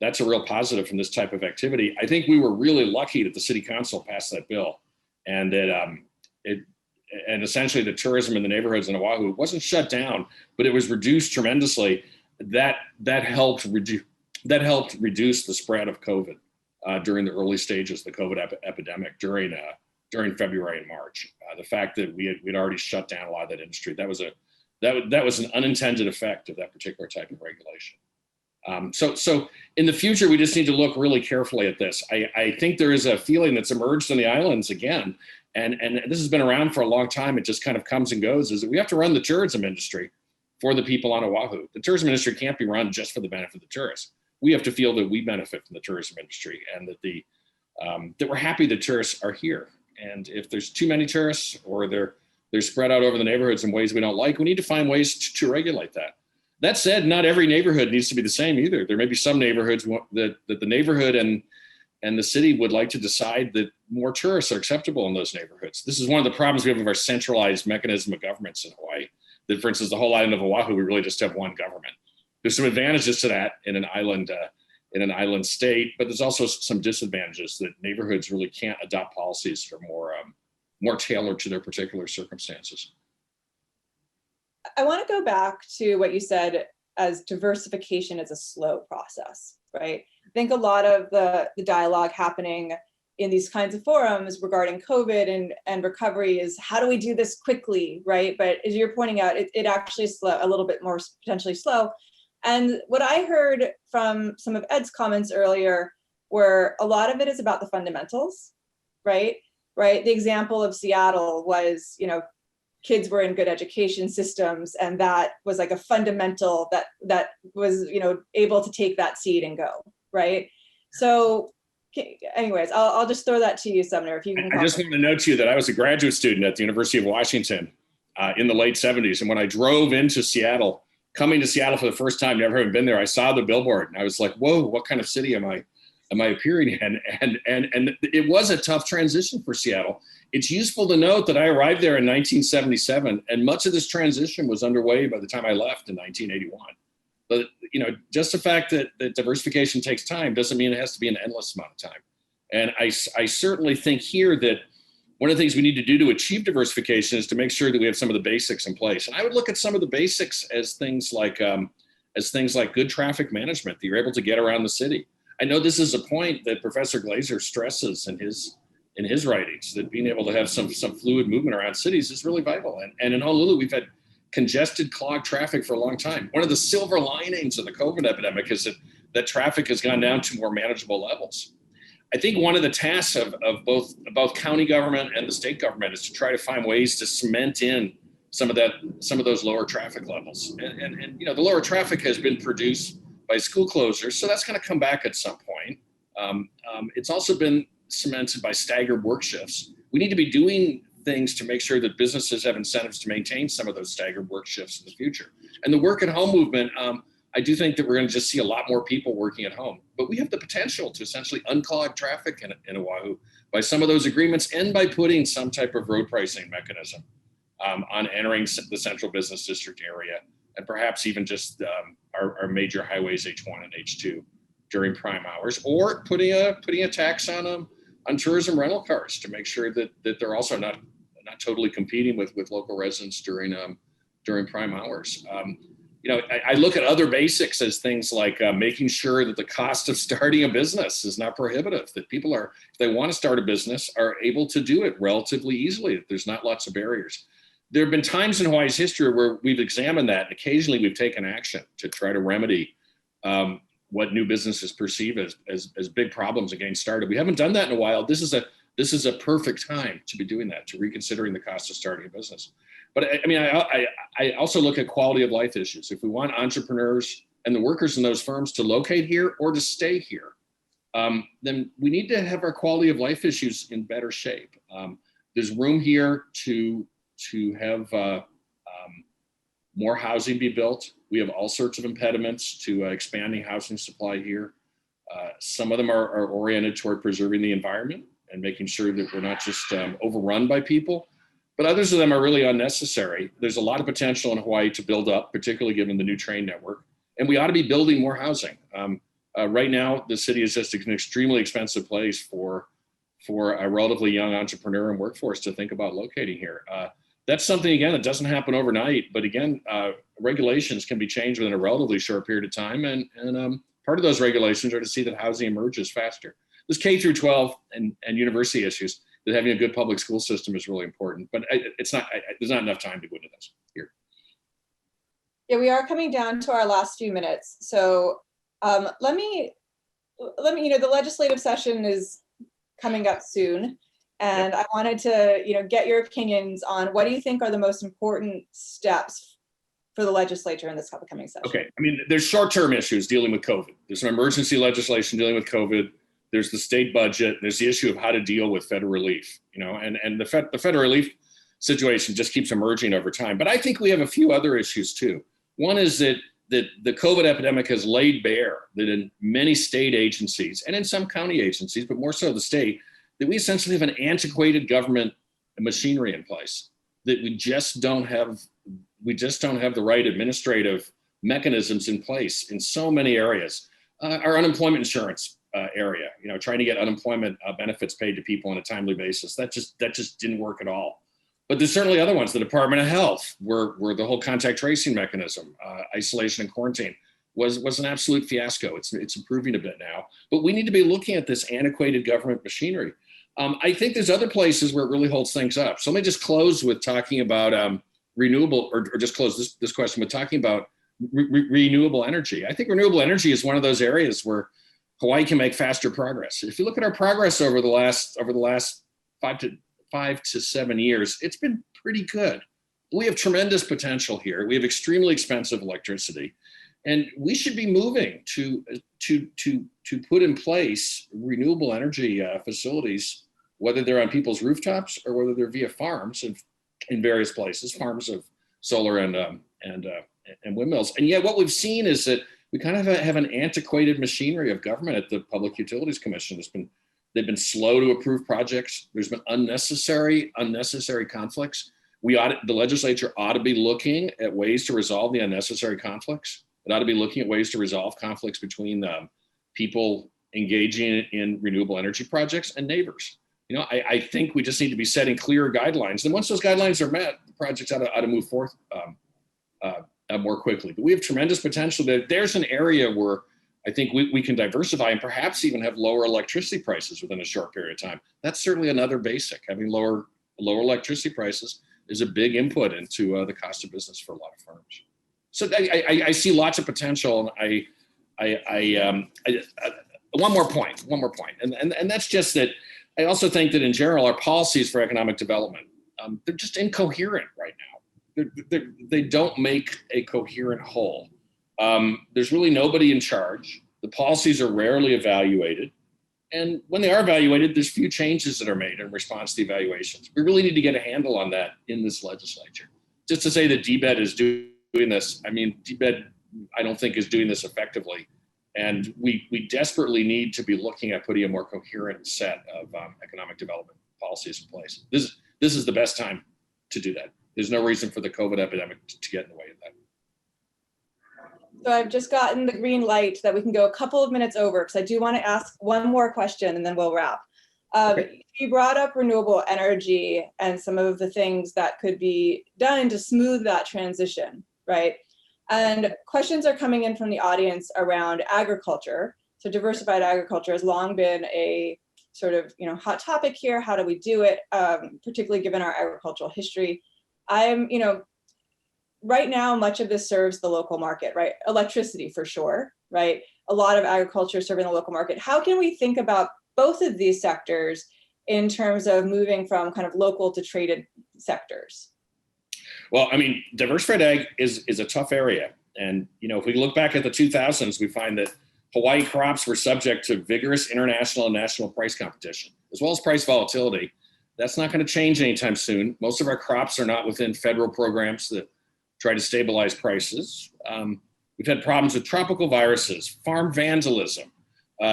That's a real positive from this type of activity. I think we were really lucky that the city council passed that bill, and that and essentially the tourism in the neighborhoods in Oahu wasn't shut down, but it was reduced tremendously. That helped reduce the spread of COVID during the early stages of the COVID epidemic during February and March. The fact that we'd already shut down a lot of that industry, that was an unintended effect of that particular type of regulation. So in the future, we just need to look really carefully at this. I think there is a feeling that's emerged in the islands again, and this has been around for a long time. It just kind of comes and goes, is that we have to run the tourism industry for the people on Oahu. The tourism industry can't be run just for the benefit of the tourists. We have to feel that we benefit from the tourism industry, and that we're happy that tourists are here. And if there's too many tourists, or they're spread out over the neighborhoods in ways we don't like, we need to find ways to regulate that. That said, not every neighborhood needs to be the same either. There may be some neighborhoods that the neighborhood and the city would like to decide that more tourists are acceptable in those neighborhoods. This is one of the problems we have with our centralized mechanism of governments in Hawaii. That, for instance, the whole island of Oahu, we really just have one government. There's some advantages to that in an island state, but there's also some disadvantages that neighborhoods really can't adopt policies that are more tailored to their particular circumstances. I want to go back to what you said as diversification is a slow process, right? I think a lot of the dialogue happening in these kinds of forums regarding COVID and recovery is, how do we do this quickly, right? But as you're pointing out, it actually is slow, a little bit more potentially slow. And what I heard from some of Ed's comments earlier were a lot of it is about the fundamentals, right? The example of Seattle was, kids were in good education systems, and that was like a fundamental that was able to take that seed and go, right? So anyways, I'll just throw that to you, Sumner, if you can. I just want to note to you that I was a graduate student at the University of Washington in the late 70s. And when I drove into Seattle, coming to Seattle for the first time, never having been there, I saw the billboard and I was like, whoa, what kind of city am I appearing in? And it was a tough transition for Seattle. It's useful to note that I arrived there in 1977, and much of this transition was underway by the time I left in 1981. But, just the fact that diversification takes time doesn't mean it has to be an endless amount of time. And I certainly think here that one of the things we need to do to achieve diversification is to make sure that we have some of the basics in place. And I would look at some of the basics as things like good traffic management, that you're able to get around the city. I know this is a point that Professor Glaeser stresses in his writings, that being able to have some fluid movement around cities is really vital. And in Honolulu, we've had congested, clogged traffic for a long time. One of the silver linings of the COVID epidemic is that traffic has gone down to more manageable levels. I think one of the tasks of both county government and the state government is to try to find ways to cement in some of those lower traffic levels. And the lower traffic has been produced by school closures, so that's going to come back at some point. It's also been cemented by staggered work shifts. We need to be doing things to make sure that businesses have incentives to maintain some of those staggered work shifts in the future. And the work at home movement, I do think that we're going to just see a lot more people working at home, but we have the potential to essentially unclog traffic in Oahu by some of those agreements and by putting some type of road pricing mechanism on entering the central business district area, and perhaps even just our major highways H1 and H2 during prime hours, or putting a tax on tourism rental cars to make sure that they're also not totally competing with local residents during prime hours. I look at other basics as things like making sure that the cost of starting a business is not prohibitive, that people if they want to start a business, are able to do it relatively easily, that there's not lots of barriers. There have been times in Hawaii's history where we've examined that, and occasionally we've taken action to try to remedy what new businesses perceive as big problems getting started. We haven't done that in a while. This is a perfect time to be doing that, to reconsidering the cost of starting a business. But I also look at quality of life issues. If we want entrepreneurs and the workers in those firms to locate here or to stay here, then we need to have our quality of life issues in better shape. There's room here to have more housing be built. We have all sorts of impediments to expanding housing supply here. Some of them are oriented toward preserving the environment and making sure that we're not just overrun by people, but others of them are really unnecessary. There's a lot of potential in Hawaii to build up, particularly given the new train network, and we ought to be building more housing. Right now, the city is just an extremely expensive place for a relatively young entrepreneur and workforce to think about locating here. That's something, again, that doesn't happen overnight, but again, regulations can be changed within a relatively short period of time, and part of those regulations are to see that housing emerges faster. There's K through 12 and university issues, that having a good public school system is really important, but there's not enough time to go into this here. Yeah, we are coming down to our last few minutes. So let me, the legislative session is coming up soon. And I wanted to, get your opinions on what do you think are the most important steps for the legislature in this upcoming session? Okay, there's short-term issues dealing with COVID. There's some emergency legislation dealing with COVID. There's the state budget. There's the issue of how to deal with federal relief, and the federal relief situation just keeps emerging over time. But I think we have a few other issues too. One is that the COVID epidemic has laid bare that in many state agencies and in some county agencies, but more so the state, that we essentially have an antiquated government machinery in place, that we just don't have the right administrative mechanisms in place in so many areas. Our unemployment insurance area, trying to get unemployment benefits paid to people on a timely basis, that just didn't work at all. But there's certainly other ones. The Department of Health, where the whole contact tracing mechanism, isolation and quarantine, was an absolute fiasco. It's improving a bit now, but we need to be looking at this antiquated government machinery. I think there's other places where it really holds things up. So let me just close with talking about renewable, or just close this question with talking about renewable energy. I think renewable energy is one of those areas where Hawaii can make faster progress. If you look at our progress over the last 5 to 7 years, it's been pretty good. We have tremendous potential here. We have extremely expensive electricity. And we should be moving to put in place renewable energy facilities, whether they're on people's rooftops or whether they're via farms in various places, farms of solar and windmills. And yet what we've seen is that we kind of have an antiquated machinery of government at the Public Utilities Commission. They've been slow to approve projects. There's been unnecessary conflicts. The legislature ought to be looking at ways to resolve the unnecessary conflicts. It ought to be looking at ways to resolve conflicts between people engaging in renewable energy projects and neighbors. I think we just need to be setting clearer guidelines. And once those guidelines are met, the projects ought to move forth more quickly. But we have tremendous potential. There's an area where I think we can diversify and perhaps even have lower electricity prices within a short period of time. That's certainly another basic. Having lower electricity prices is a big input into the cost of business for a lot of firms. So I see lots of potential, and one more point, and that's just that I also think that in general our policies for economic development, they're just incoherent right now. They don't make a coherent whole. There's really nobody in charge. The policies are rarely evaluated. And when they are evaluated, there's few changes that are made in response to the evaluations. We really need to get a handle on that in this legislature. Just to say that DBED is doing this, I mean, DBED, I don't think is doing this effectively. And we desperately need to be looking at putting a more coherent set of economic development policies in place. This is the best time to do that. There's no reason for the COVID epidemic to get in the way of that. So I've just gotten the green light that we can go a couple of minutes over, because I do want to ask one more question and then we'll wrap. Okay. You brought up renewable energy and some of the things that could be done to smooth that transition, right? And questions are coming in from the audience around agriculture. So diversified agriculture has long been a sort of hot topic here. How do we do it, particularly given our agricultural history? Right now, much of this serves the local market, right? Electricity for sure, right? A lot of agriculture serving the local market. How can we think about both of these sectors in terms of moving from kind of local to traded sectors? Well, I mean, diversified ag is a tough area. And, if we look back at the 2000s, we find that Hawaii crops were subject to vigorous international and national price competition, as well as price volatility. That's not going to change anytime soon. Most of our crops are not within federal programs that try to stabilize prices. We've had problems with tropical viruses, farm vandalism,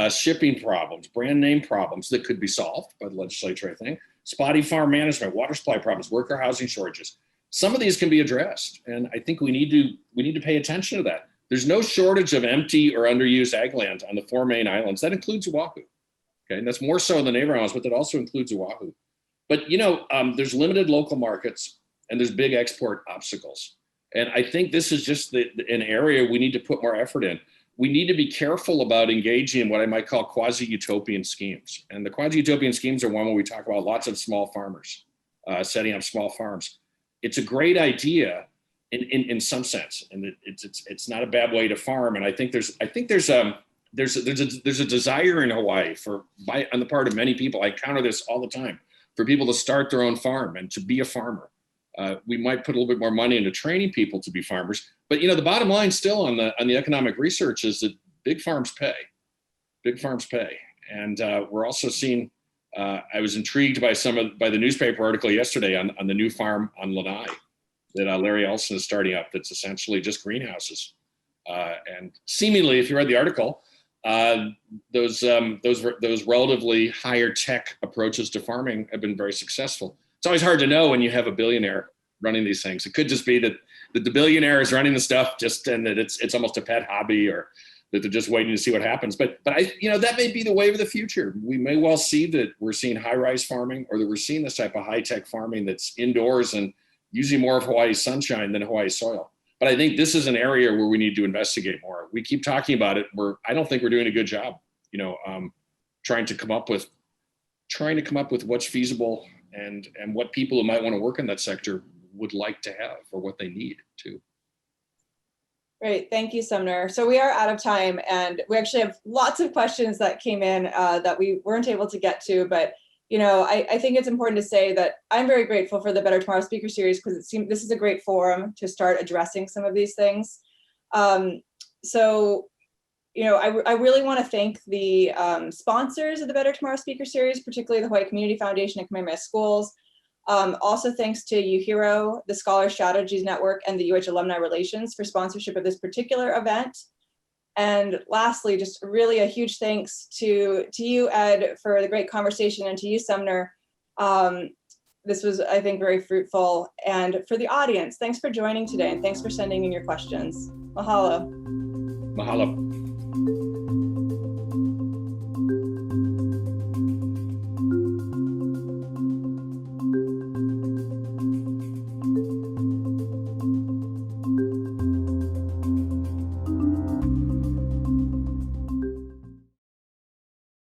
shipping problems, brand name problems that could be solved by the legislature, I think. Spotty farm management, water supply problems, worker housing shortages. Some of these can be addressed, and I think we need to pay attention to that. There's no shortage of empty or underused ag land on the 4 main islands. That includes Oahu. Okay, and that's more so than neighbor islands, but that also includes Oahu. But there's limited local markets and there's big export obstacles. And I think this is just an area we need to put more effort in. We need to be careful about engaging in what I might call quasi-utopian schemes. And the quasi-utopian schemes are one where we talk about lots of small farmers setting up small farms. It's a great idea in some sense, and it's not a bad way to farm. And I think there's a desire in Hawaii on the part of many people. I encounter this all the time, for people to start their own farm and to be a farmer. We might put a little bit more money into training people to be farmers, but the bottom line still on the economic research is that big farms pay. Big farms pay, and we're also seeing. I was intrigued by the newspaper article yesterday on the new farm on Lanai that Larry Ellison is starting up. That's essentially just greenhouses, and seemingly, if you read the article, those relatively higher tech approaches to farming have been very successful. It's always hard to know when you have a billionaire running these things. It could just be that the billionaire is running the stuff and that it's almost a pet hobby, or that they're just waiting to see what happens. But that may be the wave of the future. We may well see that we're seeing high-rise farming, or that we're seeing this type of high-tech farming that's indoors and using more of Hawaii's sunshine than Hawaii's soil. But I think this is an area where we need to investigate more. We keep talking about it. I don't think we're doing a good job, trying to come up with what's feasible and what people who might want to work in that sector would like to have, or what they need to. Great, thank you, Sumner. So we are out of time, and we actually have lots of questions that came in that we weren't able to get to, but I think it's important to say that I'm very grateful for the Better Tomorrow Speaker Series, because it seems this is a great forum to start addressing some of these things. So, I really want to thank the sponsors of the Better Tomorrow Speaker Series, particularly the Hawaii Community Foundation and Kamehameha Schools. Also thanks to UHERO, the Scholar Strategies Network, and the UH Alumni Relations for sponsorship of this particular event. And lastly, just really a huge thanks to you, Ed, for the great conversation, and to you, Sumner. This was, I think, very fruitful. And for the audience, thanks for joining today, and thanks for sending in your questions. Mahalo. Mahalo.